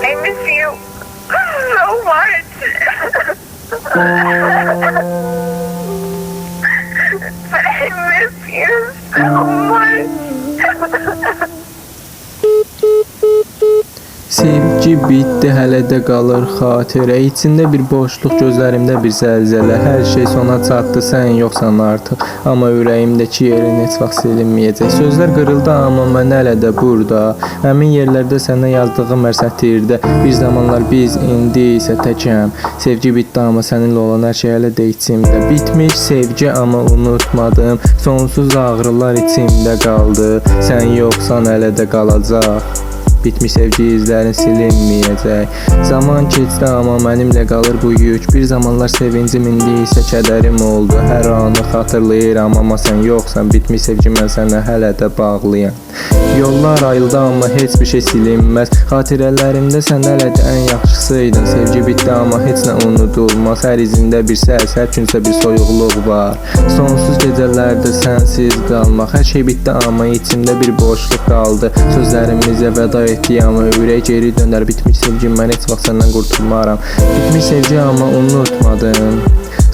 I miss you so much. I miss you so much. Sevgi bitdi, hələ də qalır xatirə. İçində bir boşluq, gözlərimdə bir zəlzələ. Hər şey sona çatdı, sən yoxsan artıq. Amma ürəyimdəki yerin heç vaxt silinməyəcək. Sözlər qırıldı, amma mən hələ də burada. Həmin yerlərdə sənə yazdığım hər sətirdə. Bir zamanlar biz, indi isə təkəm. Sevgi bitdi, amma səninlə olan hər şey hələ də içimdə. Bitmiş sevgi, amma unutmadım. Sonsuz ağrılar içimdə qaldı. Sən yoxsan hələ də qalacaq. Bitmiş sevgi izlərin silinməyəcək. Zaman keçdi, amma mənimlə qalır bu yük. Bir zamanlar sevincim, indi isə kədərim oldu. Hər anı xatırlayıram, amma sən yoxsan. Bitmiş sevgi, mən sənə hələ də bağlıyam. Yollar ayrıldı, amma heç bir şey silinməz. Xatirələrimdə sən hələ də ən yaxşısıydın. Sevgi bitdi, amma heç nə unudulmaz. Hər izində bir səs, hər günsə bir soyuqluq var. Sonsuz gecələrdə sənsiz qalmaq. Hər şey bitdi, amma içimdə bir boşluq qaldı. Sözlərimizə vəda etdi, amma ürək geri dönər. Bitmiş sevgim, mən heç vaxt səndən qurtulmaram. Bitmiş sevgi, amma unutmadım.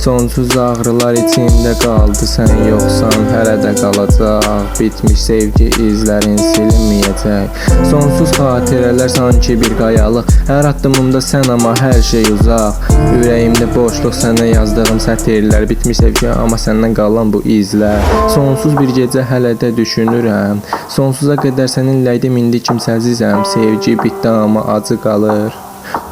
Sonsuz ağrılar içimdə qaldı. Sən yoxsan, hələ də qalacaq. Bitmiş sevgi izlərin silinməyəcək. Sonsuz xatirələr sanki bir qayalıq. Hər addımımda sən, amma hər şey uzaq. Ürəyimdə boşluq, sənə yazdığım sətirlər. Bitmiş sevgi, amma səndən qalan bu izlər. Sonsuz bir gecə hələ də düşünürəm. Sonsuza qədər səninlə idim, indi kimsəsizəm. Sevgi bitdi, amma acı qalır.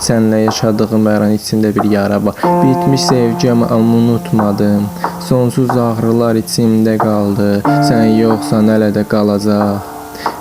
Sənlə yaşadığım hər an içində bir yara var. Bitmiş sevgimi, amma unutmadım. Sonsuz ağrılar içimdə qaldı. Sən yoxsan, hələ də qalacaq.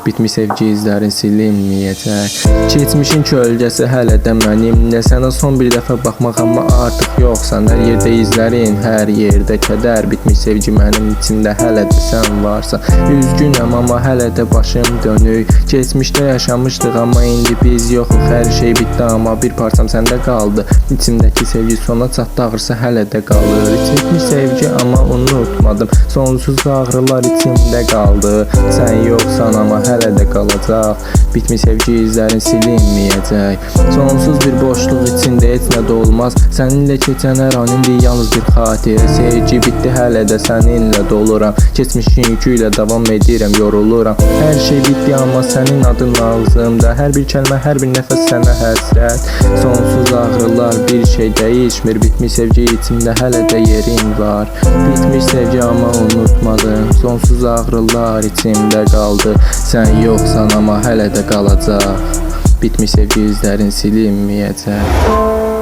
Bitmiş sevgi izlərin silinməyəcək. Keçmişin kölgəsi hələ də mənimlə. Sənə son bir dəfə baxmaq, amma artıq yoxsan. Hər yerdə izlərin, hər yerdə kədər. Bitmiş sevgi, mənim içimdə hələ də sən varsan. Üzgünəm, amma hələ də başım dönük. Keçmişdə yaşamışdıq, amma indi biz yoxuq. Hər şey bitdi, amma bir parçam səndə qaldı. İçimdəki sevgi sona çatdı, ağrısı hələ də qalır. Bitmiş sevgi, amma unutmadım. Sonsuz ağrılar içimdə qaldı. Sən yoxsan, amma hələ də qalacaq. Bitmiş sevgi izlərin silinməyəcək. Sonsuz bir boşluq içində heç nə də olmaz. Səninlə keçən hər an indi yalnız bir xatirə. Sevgi bitdi, hələ də səninlə doluram. Keçmişin yükü ilə davam edirəm, yoruluram. Hər şey bitdi, amma sənin adın ağzımda. Hər bir kəlmə, hər bir nəfəs sənə həsrət. Sonsuz ağrılar, bir şey dəyişmir. Bitmiş sevgi, içimdə hələ də yerin var. Bitmiş sevgi, amma unutmadım. Sonsuz ağrılar içimdə qaldı. Sən yoxsan, amma hələ də qalacaq. Bitmiş sevgi izlərin silinməyəcək.